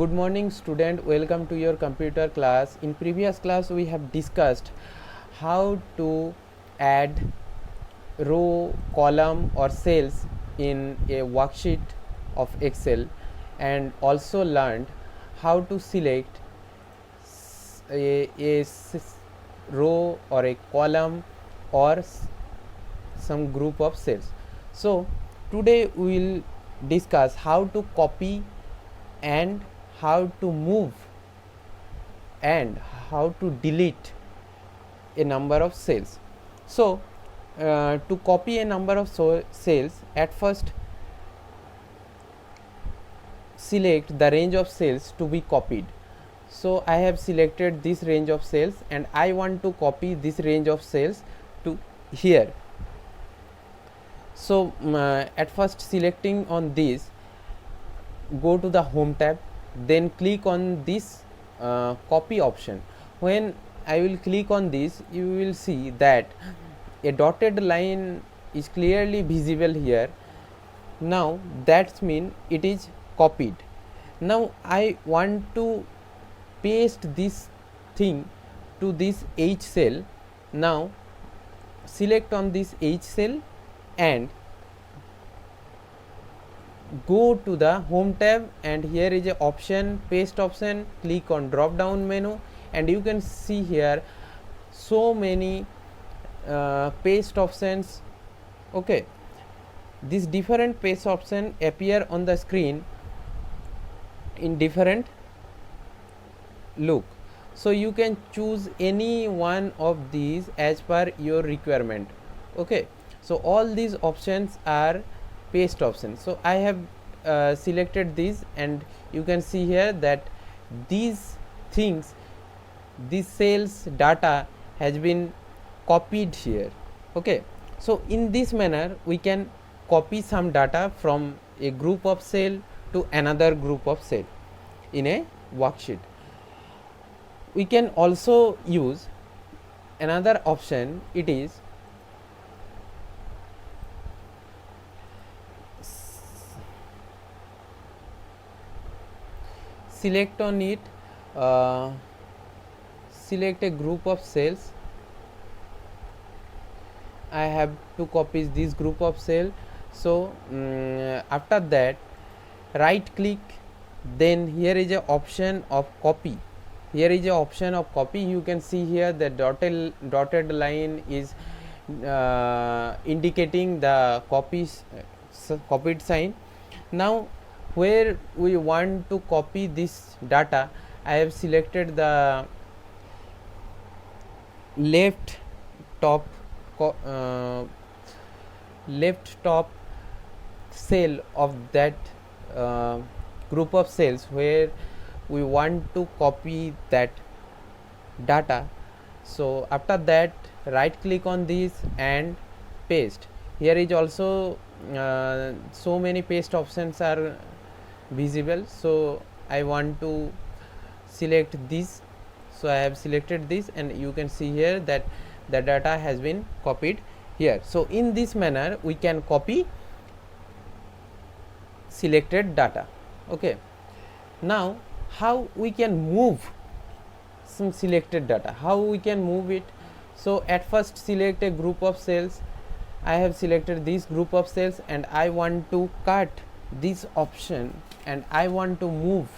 Good morning student, welcome to your computer class. In previous class we have discussed how to add row, column or cells in a worksheet of Excel, and also learned how to select a row or a column or some group of cells. So today we will discuss how to copy and how to move and how to delete a number of cells. So to copy a number of cells, at first select the range of cells to be copied. So I have selected this range of cells and I want to copy this range of cells to here. So at first selecting on this, go to the home tab, then click on this copy option. When I will click on this, you will see that a dotted line is clearly visible here. Now that means it is copied. Now I want to paste this thing to this H cell. Now select on this H cell and go to the home tab, and here is a option, paste option. Click on drop down menu and you can see here so many paste options. Okay, these different paste option appear on the screen in different look, so you can choose any one of these as per your requirement. Okay, so all these options are paste option. So I have selected these, and you can see here that these things, this cells data has been copied here. Okay, so in this manner we can copy some data from a group of cell to another group of cell in a worksheet. We can also use another option, it is select on it, select a group of cells. I have to copy this group of cell. So after that right click, then here is a option of copy. Here is a option of copy. You can see here the dotted line is indicating the copied sign. Now where we want to copy this data, I have selected the left top cell of that group of cells where we want to copy that data. So after that right click on this and paste. Here is also so many paste options are visible, so I want to select this. So I have selected this, and you can see here that the data has been copied here. So in this manner we can copy selected data. Okay, now how we can move some selected data, how we can move it. So at first select a group of cells. I have selected this group of cells and I want to cut this option and I want to move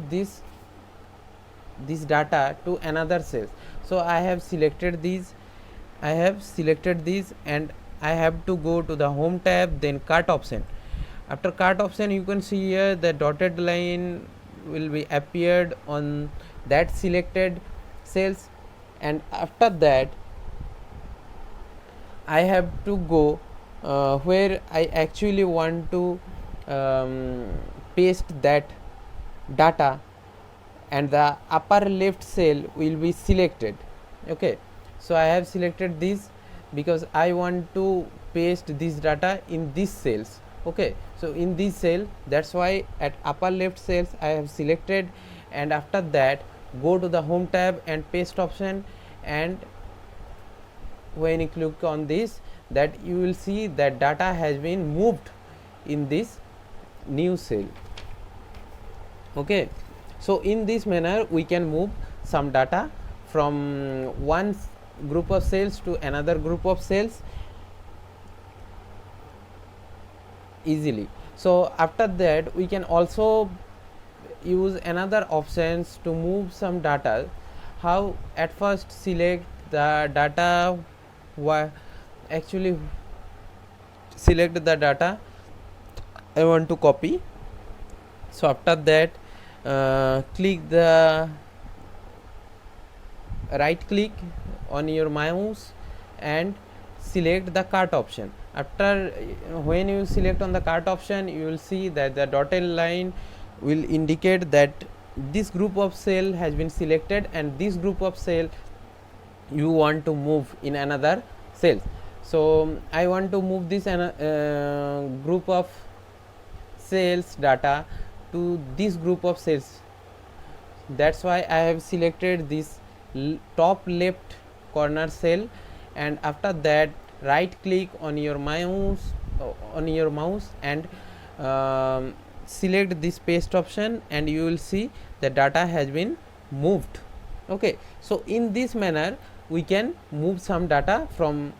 this data to another cells. So I have selected these, and I have to go to the home tab, then cut option. After cut option, you can see here the dotted line will be appeared on that selected cells, and after that I have to go where I actually want to paste that data, and the upper left cell will be selected. Okay, so I have selected this because I want to paste this data in these cells. Okay, so in this cell, that's why at upper left cells I have selected, and after that go to the home tab and paste option, and when you click on this, that you will see that data has been moved in this new cell. Okay, so in this manner we can move some data from one group of cells to another group of cells easily. So after that we can also use another options to move some data. How? At first select the data, actually select the data I want to copy. So after that click the right click on your mouse and select the cart option. After when you select on the cart option, you will see that the dotted line will indicate that this group of cell has been selected and this group of cell you want to move in another cell. So I want to move this group of cells data to this group of cells. That's why I have selected this top left corner cell, and after that right click on your mouse and select this paste option, and you will see the data has been moved. Okay, so in this manner we can move some data from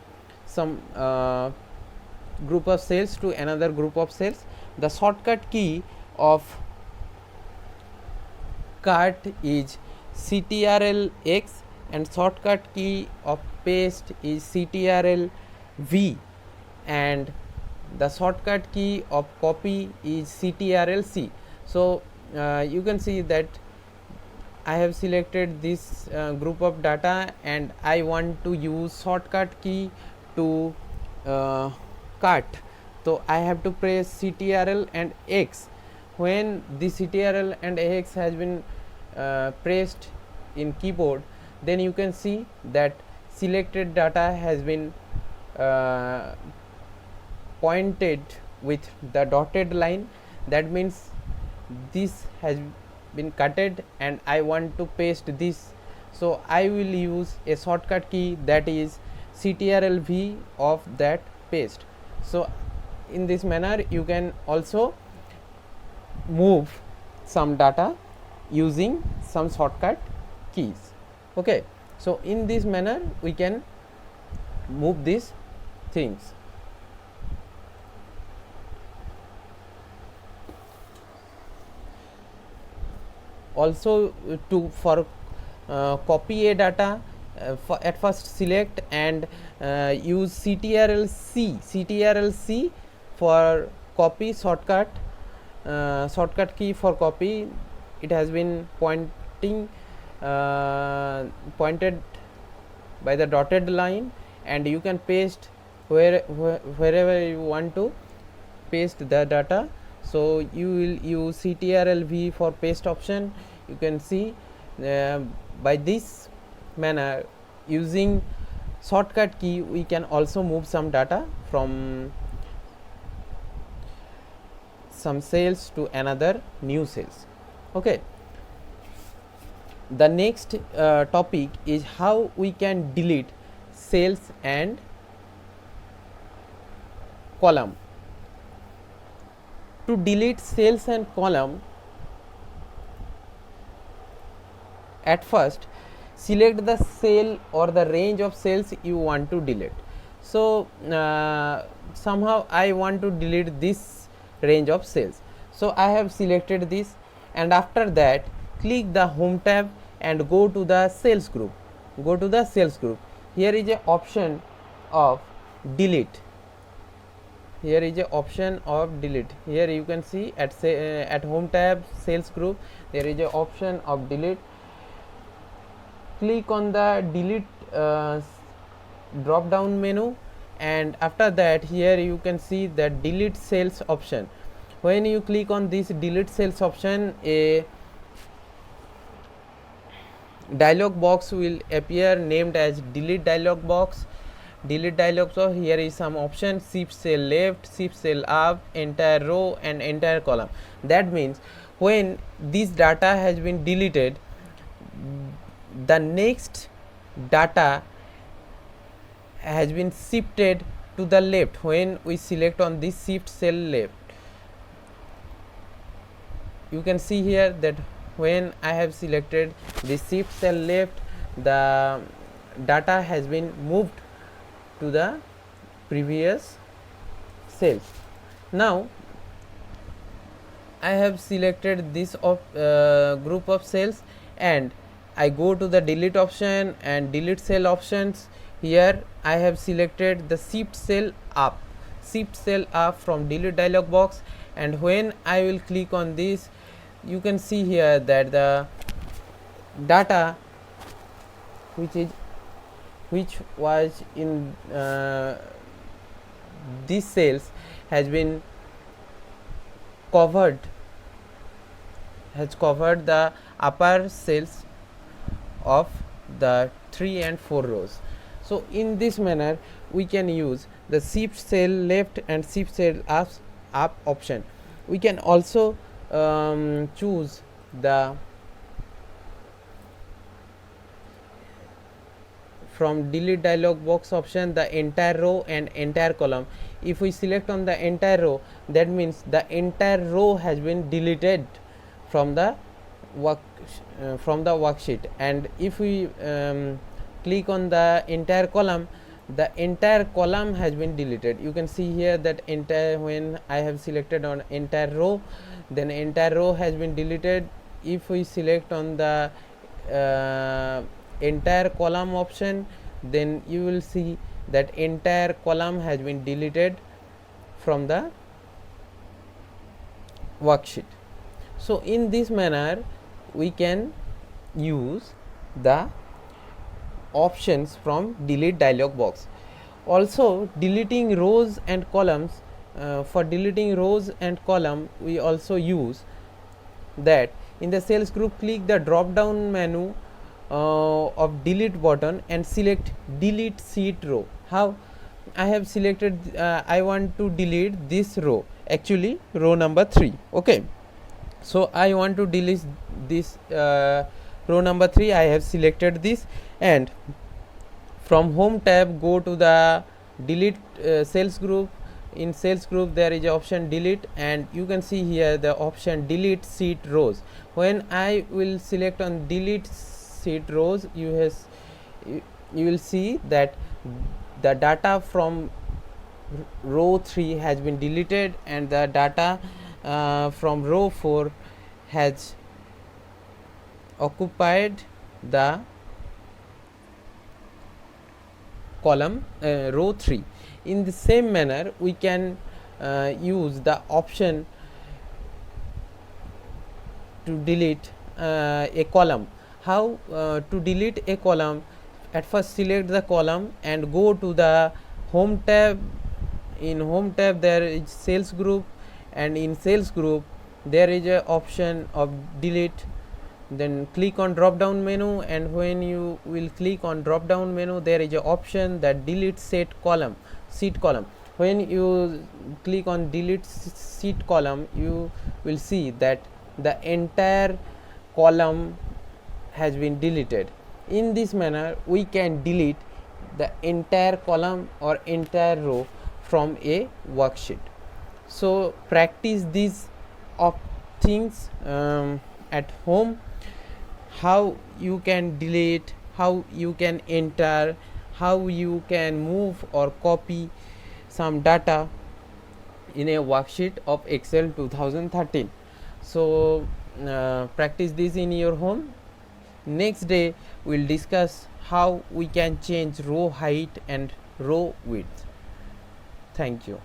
some group of cells to another group of cells. The shortcut key of cart is CTRL X and shortcut key of paste is CTRL V, and the shortcut key of copy is CTRL C. So you can see that I have selected this group of data and I want to use shortcut key to cut. So I have to press CTRL and X. When the CTRL and X has been pressed in keyboard, then you can see that selected data has been pointed with the dotted line. That means this has been cutted and I want to paste this. So I will use a shortcut key, that is CTRL V of that paste. So in this manner you can also move some data using some shortcut keys. Okay, so in this manner we can move these things. Also for copy a data, at first select and use CTRL C for copy shortcut. Shortcut key for copy, it has been pointed by the dotted line, and you can paste wherever you want to paste the data. So you will use CTRL V for paste option. You can see by this manner, using shortcut key, we can also move some data from some cells to another new cells. Okay, the next topic is how we can delete cells and column. To delete cells and column, at first select the cell or the range of cells you want to delete. So somehow I want to delete this range of cells, so I have selected this, and after that click the home tab and go to the cells group. Here is a option of delete. Here you can see at home tab cells group there is a option of delete. Click on the delete drop down menu, and after that here you can see the delete cells option. When you click on this delete cells option, a dialog box will appear named as delete dialog box. So here is some option: shift cell left, shift cell up, entire row and entire column. That means when this data has been deleted, the next data has been shifted to the left when we select on this shift cell left. you can see here that when I have selected the shift cell left, the data has been moved to the previous cell. Now I have selected this group of cells, and I go to the delete option and delete cell options. Here I have selected the shift cell up from delete dialog box, and when I will click on this, you can see here that the data which was in these cells has covered the upper cells of the 3 and 4 rows. So in this manner we can use the shift cell left and shift cell up option. We can also choose the from delete dialog box option the entire row and entire column. If we select on the entire row, that means the entire row has been deleted from the worksheet, and if we click on the entire column has been deleted. You can see here that when I have selected on entire row, then entire row has been deleted. If we select on the entire column option, then you will see that entire column has been deleted from the worksheet. So in this manner we can use the options from delete dialog box. Also deleting rows and columns, for deleting rows and column we also use that in the cells group, click the drop down menu of delete button and select delete sheet row. How I have selected I want to delete this row, actually row number 3. Okay, so I want to delete this row number 3. I have selected this, and from home tab go to the delete cells group. In cells group there is a option delete, and you can see here the option delete sheet rows. When I will select on delete sheet rows, you will see that the data from row 3 has been deleted, and the data from row 4 has occupied the column row 3. In the same manner we can use the option to delete a column. How to delete a column? At first select the column and go to the home tab. In home tab there is cells group, and in cells group there is a option of delete. Then click on drop down menu, and when you will click on drop down menu, there is a option that delete sheet column. When you click on delete sheet column, you will see that the entire column has been deleted. In this manner we can delete the entire column or entire row from a worksheet. So practice these things at home, how you can delete, how you can enter, how you can move or copy some data in a worksheet of Excel 2013. So practice this in your home. Next day we'll discuss how we can change row height and row width. Thank you.